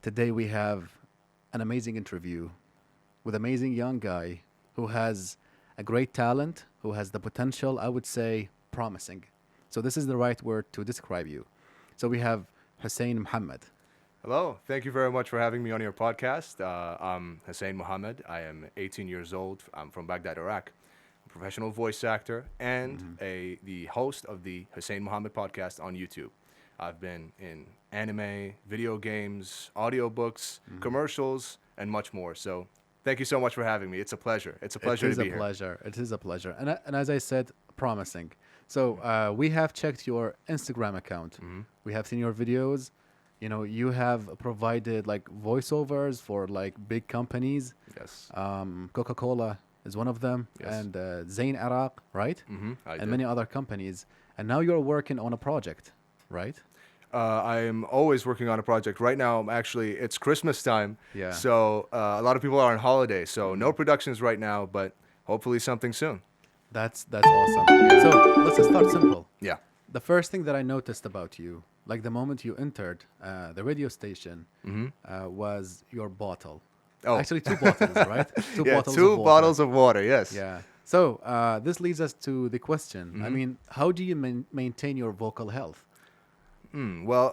Today we have an amazing interview with amazing young guy who has a great talent, who has the potential, I would say, promising. So this is the right word to describe you. So we have Hussein Muhammad. Hello. Thank you very much for having me on your podcast. I'm Hussein Muhammad. I am 18 years old. I'm from Baghdad, Iraq. I'm a professional voice actor and the host of the Hussein Muhammad podcast on YouTube. I've been in anime, video games, audiobooks, commercials, and much more. So thank you so much for having me. It's a pleasure. It's a pleasure to be here. It is a pleasure. And as I said, promising. So we have checked your Instagram account. We have seen your videos. You know, you have provided like voiceovers for like big companies. Yes. Coca-Cola is one of them, Yes. and Zain Iraq, right? I And did. many other companies. And now you're working on a project, right? I am always working on a project. Right now, it's Christmas time. Yeah. So a lot of people are on holiday. So no productions right now, but hopefully something soon. That's awesome. So let's just start simple. Yeah. The first thing that I noticed about you, like the moment you entered the radio station, was your bottle. Oh. Actually, two bottles, right? Two Yeah, bottles two of water. bottles of water, yes. Yeah. So this leads us to the question. Mm-hmm. I mean, how do you maintain your vocal health? Well,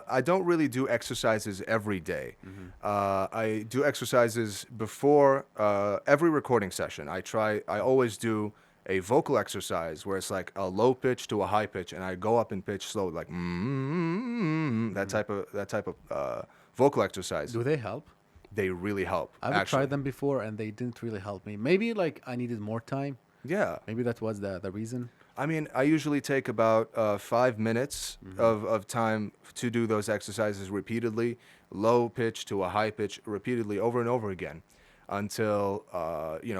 I don't really do exercises every day. I do exercises before every recording session. I always do a vocal exercise where it's like a low pitch to a high pitch, and I go up in pitch slow, like that type of vocal exercise. Do they help? They really help. I've actually. tried them before, and they didn't really help me. Maybe like I needed more time. Yeah. Maybe that was the reason. I mean, I usually take about 5 minutes of time to do those exercises repeatedly, low pitch to a high pitch, repeatedly over and over again until,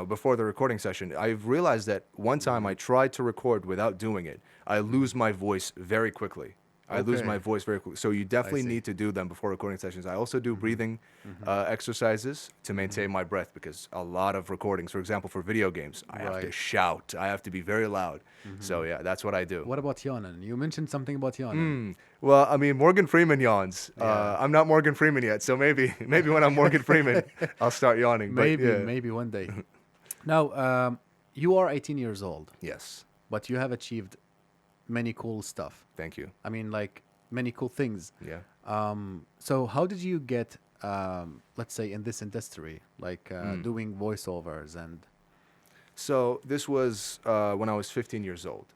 before the recording session. I've realized that one time I tried to record without doing it. I lose my voice very quickly. I lose Okay. my voice very quickly. So you definitely see. need to do them before recording sessions. I also do breathing exercises to maintain my breath because a lot of recordings, for example, for video games, I have to Right. shout. I have to be very loud. So yeah, that's what I do. What about yawning? You mentioned something about yawning. Well, I mean, Morgan Freeman yawns. Yeah. I'm not Morgan Freeman yet, so maybe when I'm Morgan Freeman, I'll start yawning. But yeah. Maybe one day. Now, you are 18 years old, Yes. but you have achieved many cool stuff. Thank you. I mean, like many cool things. Yeah. So how did you get, let's say, in this industry, like doing voiceovers and? So this was when I was 15 years old.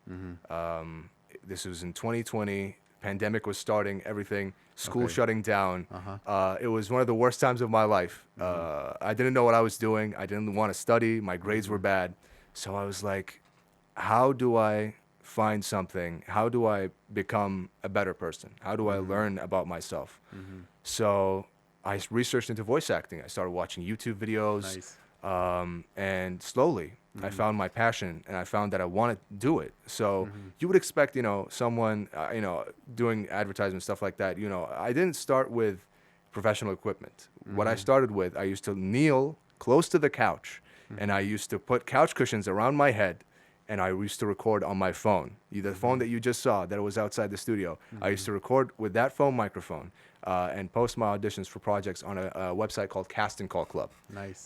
This was in 2020. Pandemic was starting. Everything. School Okay. shutting down. It was one of the worst times of my life. I didn't know what I was doing. I didn't want to study. My grades were bad. So I was like, how do I find something? How do I become a better person? How do I learn about myself? So I researched into voice acting. I started watching YouTube videos. Nice. And slowly I found my passion and I found that I want to do it. So you would expect, someone, doing advertisement, stuff like that. I didn't start with professional equipment. What I started with, I used to kneel close to the couch and I used to put couch cushions around my head and I used to record on my phone. The phone that you just saw that was outside the studio. I used to record with that phone microphone and post my auditions for projects on a website called Cast and Call Club. Nice.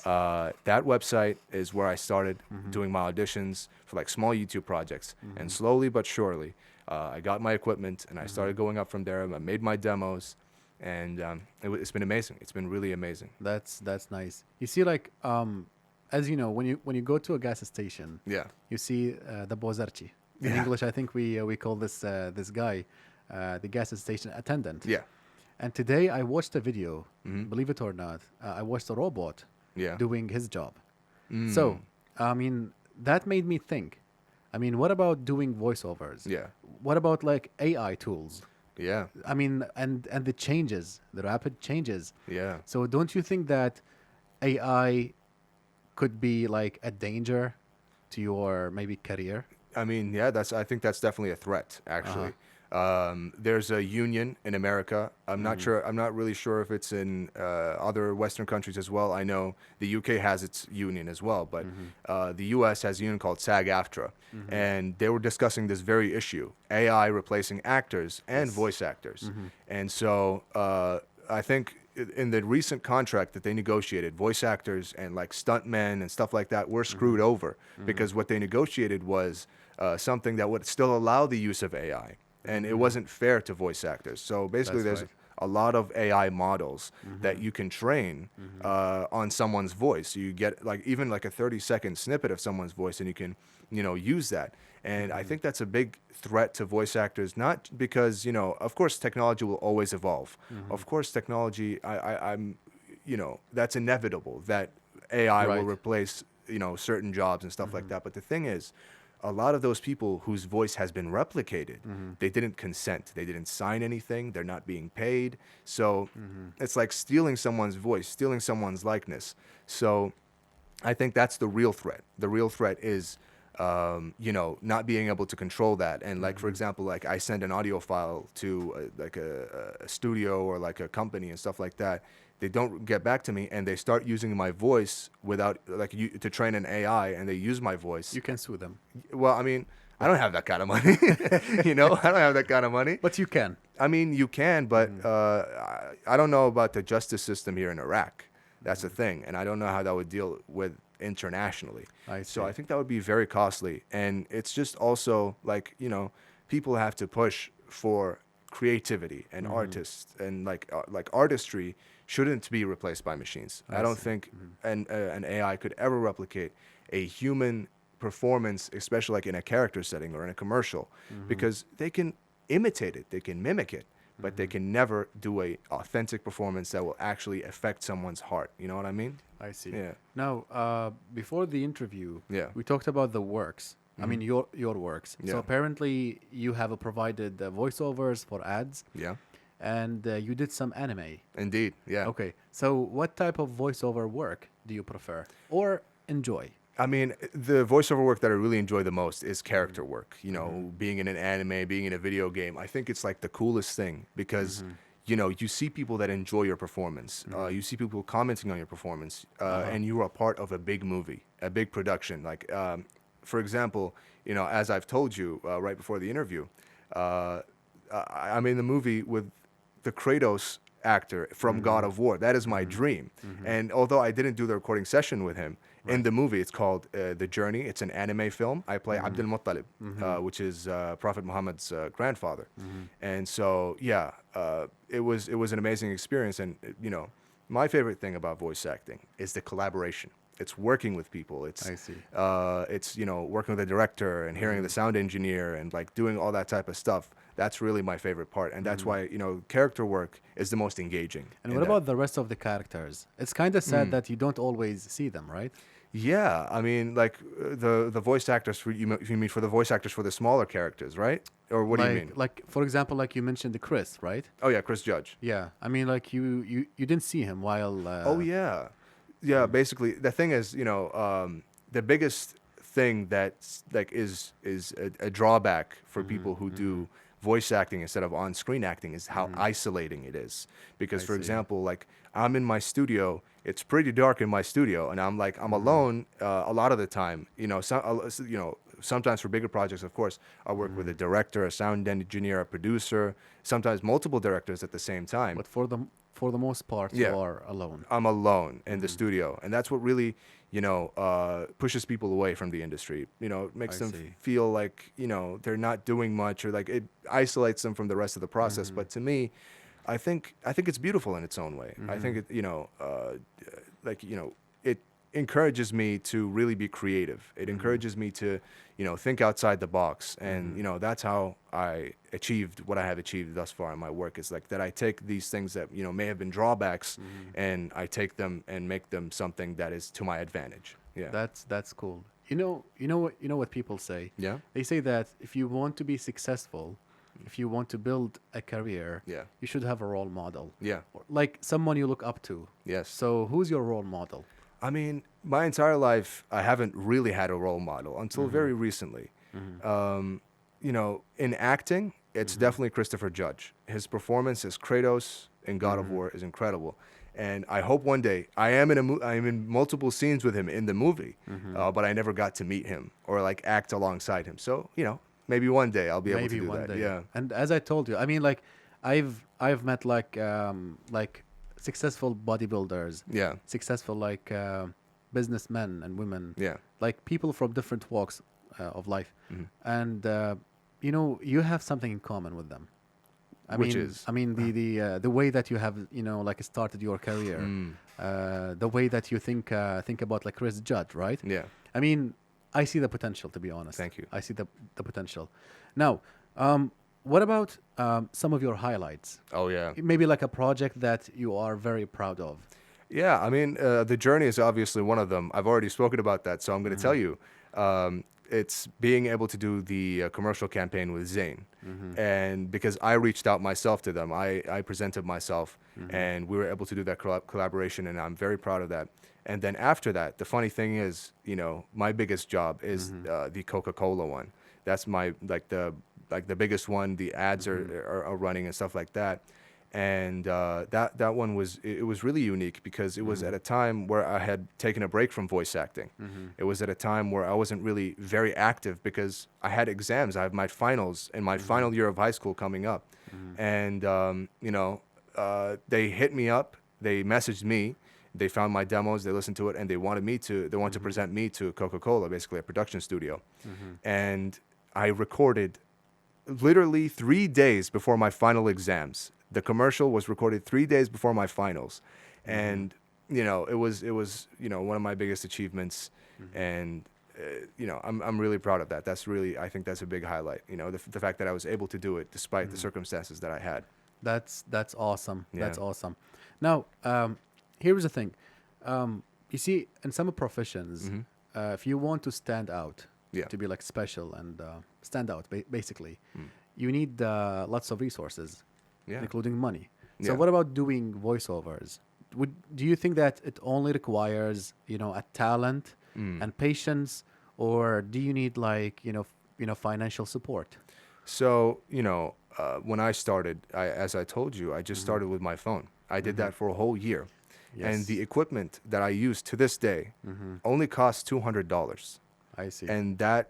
That website is where I started doing my auditions for like small YouTube projects. And slowly but surely, I got my equipment and I started going up from there. I made my demos and it's been amazing. It's been really amazing. That's nice. You see, like, as you know, when you go to a gas station, Yeah. you see the bozarchi. In Yeah. English, I think we call this guy the gas station attendant. Yeah. And today I watched a video. Believe it or not, I watched a robot Yeah. doing his job. So, I mean, that made me think. I mean, what about doing voiceovers? Yeah. What about like AI tools? Yeah. I mean, and the changes, the rapid changes. Yeah. So don't you think that AI could be like a danger to your maybe career? I mean, yeah, I think that's definitely a threat, actually. There's a union in America. I'm not really sure if it's in other Western countries as well. I know the UK has its union as well, but the US has a union called SAG-AFTRA, and they were discussing this very issue: AI replacing actors and voice actors. And so I think in the recent contract that they negotiated, voice actors and like stuntmen and stuff like that were screwed over because what they negotiated was something that would still allow the use of AI, and it wasn't fair to voice actors. So basically, That's there's right. a lot of AI models that you can train on someone's voice. You get like even like a 30-second snippet of someone's voice, and you can, use that. And I think that's a big threat to voice actors, not because, of course, technology will always evolve. Of course, technology, I'm, that's inevitable that AI will Right. replace, certain jobs and stuff like that. But the thing is, a lot of those people whose voice has been replicated, they didn't consent. They didn't sign anything. They're not being paid. So it's like stealing someone's voice, stealing someone's likeness. So I think that's the real threat. The real threat is, not being able to control that. And like, for example, like I send an audio file to like a studio or like a company and stuff like that. They don't get back to me, and they start using my voice without like to train an AI, and they use my voice. You can sue them, Well, I mean, I don't have that kind of money. I don't have that kind of money. but you can. I mean, you can, but I don't know about the justice system here in Iraq. That's the thing, and I don't know how that would deal with internationally. I So see. I think that would be very costly, and it's just also like people have to push for creativity and artists, and like artistry shouldn't be replaced by machines. I don't see. think an AI could ever replicate a human performance, especially like in a character setting or in a commercial, because they can imitate it, they can mimic it, but they can never do a authentic performance that will actually affect someone's heart. You know what I mean? I see. Yeah. Now, before the interview, Yeah. we talked about the works. I mean, your works. So Yeah. apparently, you have provided voiceovers for ads, Yeah. and you did some anime. Indeed. Yeah. Okay. So, what type of voiceover work do you prefer or enjoy? I mean, the voiceover work that I really enjoy the most is character work. Being in an anime, being in a video game. I think it's like the coolest thing because, you see people that enjoy your performance. You see people commenting on your performance, and you are a part of a big movie, a big production. Like, for example, as I've told you right before the interview, I'm in the movie with the Kratos actor from God of War. That is my dream. And although I didn't do the recording session with him, in the movie, it's called The Journey. It's an anime film. I play Abdul Muttalib, which is Prophet Muhammad's grandfather. And so, yeah, it was an amazing experience. And, my favorite thing about voice acting is the collaboration. It's working with people. It's I see. it's working with the director and hearing the sound engineer and like doing all that type of stuff. That's really my favorite part, and that's why character work is the most engaging. And in what that. about the rest of the characters? It's kind of sad that you don't always see them, right? Yeah, I mean, like the voice actors for you mean for the voice actors for the smaller characters, right? Or what do you mean? Like, for example, like you mentioned the Chris, right? Oh yeah, Chris Judge. Yeah. I mean, like you didn't see him while. Oh yeah, yeah. Basically, the thing is, the biggest thing that's like is a drawback for people who do voice acting instead of on-screen acting is how isolating it is. Because, I for see. example, like I'm in my studio, it's pretty dark in my studio, and I'm alone a lot of the time. Sometimes for bigger projects, of course, I work with a director, a sound engineer, a producer, sometimes multiple directors at the same time. But for the most part, Yeah. you are alone. I'm alone in the studio, and that's what really, pushes people away from the industry. It makes I them see. feel like they're not doing much, or like it isolates them from the rest of the process. But to me, I think it's beautiful in its own way. I think it, it encourages me to really be creative. It encourages me to, think outside the box, and that's how I achieved what I have achieved thus far in my work. Is like that I take these things that may have been drawbacks, and I take them and make them something that is to my advantage. Yeah. That's cool. You know what people say? Yeah. They say that if you want to be successful, if you want to build a career, Yeah. you should have a role model. Yeah. Or like someone you look up to. Yes. So who's your role model? I mean, my entire life, I haven't really had a role model until very recently. In acting, it's definitely Christopher Judge. His performance as Kratos in God of War is incredible. And I hope one day I am in multiple scenes with him in the movie, but I never got to meet him or like act alongside him. So, maybe one day I'll be able to Maybe do one that. day. Yeah. And as I told you, I mean, like I've met like successful bodybuilders, Yeah. successful like businessmen and women, Yeah. like people from different walks of life, Mhm. and you know, you have something in common with them. Which is. I mean the way that you have, you know, like started your career, Mm. the way that you think about like Chris Judd, right? Yeah. I mean, I see the potential, to be honest. Thank you. I see the potential. Now, what about some of your highlights? Oh yeah. Maybe like a project that you are very proud of. Yeah, I mean, the journey is obviously one of them. I've already spoken about that, so I'm going to tell you. It's being able to do the commercial campaign with Zayn. And because I reached out myself to them, I presented myself, and we were able to do that collaboration, and I'm very proud of that. And then after that, the funny thing is, you know, my biggest job is the Coca-Cola one. That's my, like the biggest one. The ads are running and stuff like that. And that one was, it was really unique because it was at a time where I had taken a break from voice acting. It was at a time where I wasn't really very active because I had exams. I have my finals in my final year of high school coming up. And you know, they hit me up, they messaged me, they found my demos, they listened to it, and they wanted to present me to Coca-Cola, basically a production studio. And I recorded literally 3 days before my final exams. The commercial was recorded 3 days before my finals, and you know, it was you know, one of my biggest achievements, and you know, I'm really proud of that. That's really, I think that's a big highlight. You know, the fact that I was able to do it despite the circumstances that I had. That's awesome. Yeah. That's awesome. Now, here's the thing. You see, in some professions, if you want to stand out, Yeah. to be like special and stand out, basically, you need lots of resources, Yeah. including money. So, Yeah. what about doing voiceovers? Do you think that it only requires, you know, a talent and patience, or do you need like, you know, financial support? So, you know, when I started, as I told you, I just started with my phone. I did that for a whole year. And the Yes. equipment that I use to this day only costs $200. I see. And that,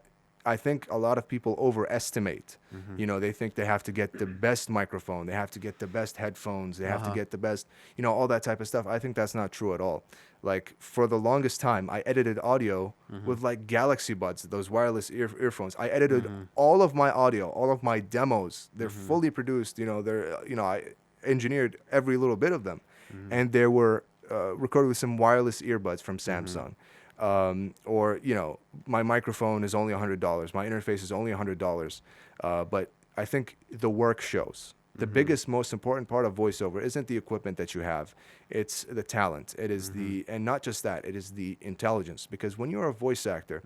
I think a lot of people overestimate. You know, they think they have to get the best microphone, they have to get the best headphones, they have to get the best, you know, all that type of stuff. I think that's not true at all. Like, for the longest time, I edited audio with like Galaxy Buds, those wireless earphones. I edited all of my audio, all of my demos. They're fully produced. You know, I engineered every little bit of them, and they were recorded with some wireless earbuds from Samsung. Or, you know, my microphone is only $100. My interface is only $100. But I think the work shows. The biggest, most important part of voiceover isn't the equipment that you have. It's the talent. It is and not just that, it is the intelligence. Because when you're a voice actor,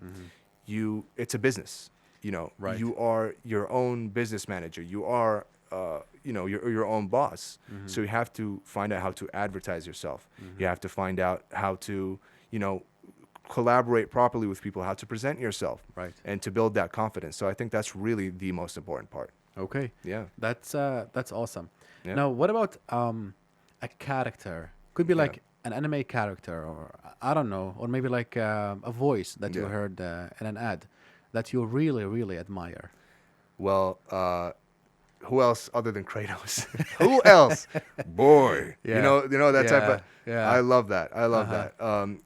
it's a business. You know, Right. you are your own business manager. You are, you know, your own boss. So you have to find out how to advertise yourself. You have to find out how to, you know, collaborate properly with people, how to present yourself, Right. and to build that confidence. So I think that's really the most important part. Okay. Yeah. That's awesome. Yeah. Now, what about a character? Could be Yeah. like an anime character, or I don't know, or maybe like a voice that you Yeah. heard in an ad that you really, really admire. Well, who else other than Kratos? Who else? Boy, Yeah. you know that type of. Yeah. I love that. I love that.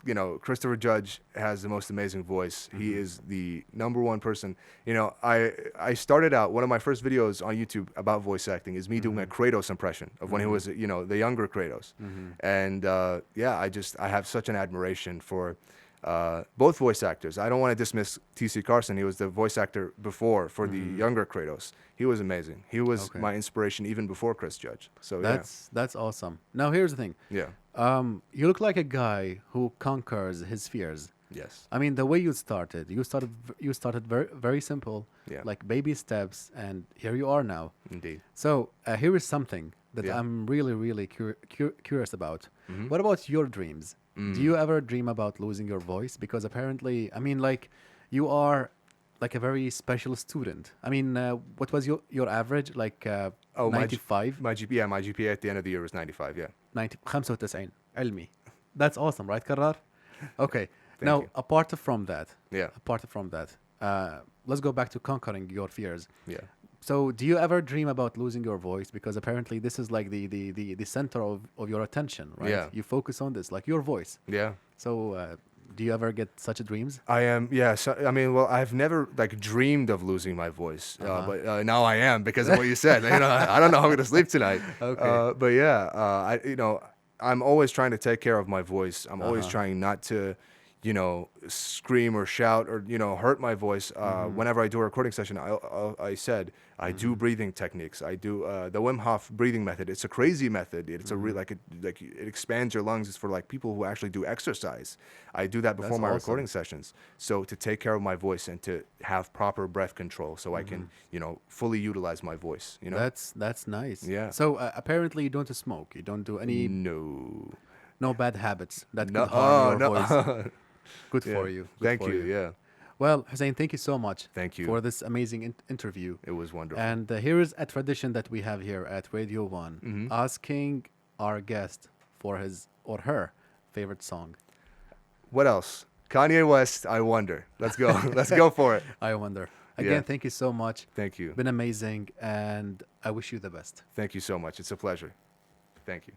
You know, Christopher Judge has the most amazing voice. He is the #1 person. You know, I started out, one of my first videos on YouTube about voice acting is me doing a Kratos impression of when he was, you know, the younger Kratos. And yeah, I have such an admiration for both voice actors. I don't want to dismiss T.C. Carson. He was the voice actor before for the younger Kratos. He was amazing. He was Okay. my inspiration even before Chris Judge. So That's awesome. Now, here's the thing. yeah. You look like a guy who conquers his fears. Yes. I mean, the way you started very, very simple, Yeah. like baby steps, and here you are now. Indeed. So here is something that Yeah. I'm really, really curious about. Mhm. What about your dreams? Do you ever dream about losing your voice? Because apparently, I mean, like, you are like a very special student. I mean, what was your average? Like Oh, 95? my GPA at the end of the year was 95. Yeah. 90 95 علمي. That's awesome, right, Karar? Okay. Now, you. apart from that, Yeah. let's go back to conquering your fears. Yeah. So, do you ever dream about losing your voice? Because apparently, this is like the center of your attention, right? Yeah. You focus on this, like your voice. Yeah. So, do you ever get such dreams? I am, yeah. So, I mean, well, I've never like dreamed of losing my voice, Uh-huh. but now I am because of what you said. I don't know how I'm gonna sleep tonight. Okay. But yeah, I'm always trying to take care of my voice. I'm always Uh-huh. trying not to, scream or shout or hurt my voice. Whenever I do a recording session, I said I do breathing techniques. I do the Wim Hof breathing method. It's a crazy method. It's a real it expands your lungs. It's for like people who actually do exercise. I do that before That's my awesome. recording sessions. So to take care of my voice and to have proper breath control, so I can fully utilize my voice. That's nice. Yeah. So, apparently, you don't smoke. You don't do any No. no bad habits that No. could harm Oh your voice. no. Good Yeah. for you. Good Thank for you. you. Yeah. Well, Hussein, thank you so much Thank you. for this amazing interview. It was wonderful. And here is a tradition that we have here at Radio One, asking our guest for his or her favorite song. What else? Kanye West, I wonder. Let's go. Let's go for it. I wonder. Again, Yeah. thank you so much. Thank you. Been amazing, and I wish you the best. Thank you so much. It's a pleasure. Thank you.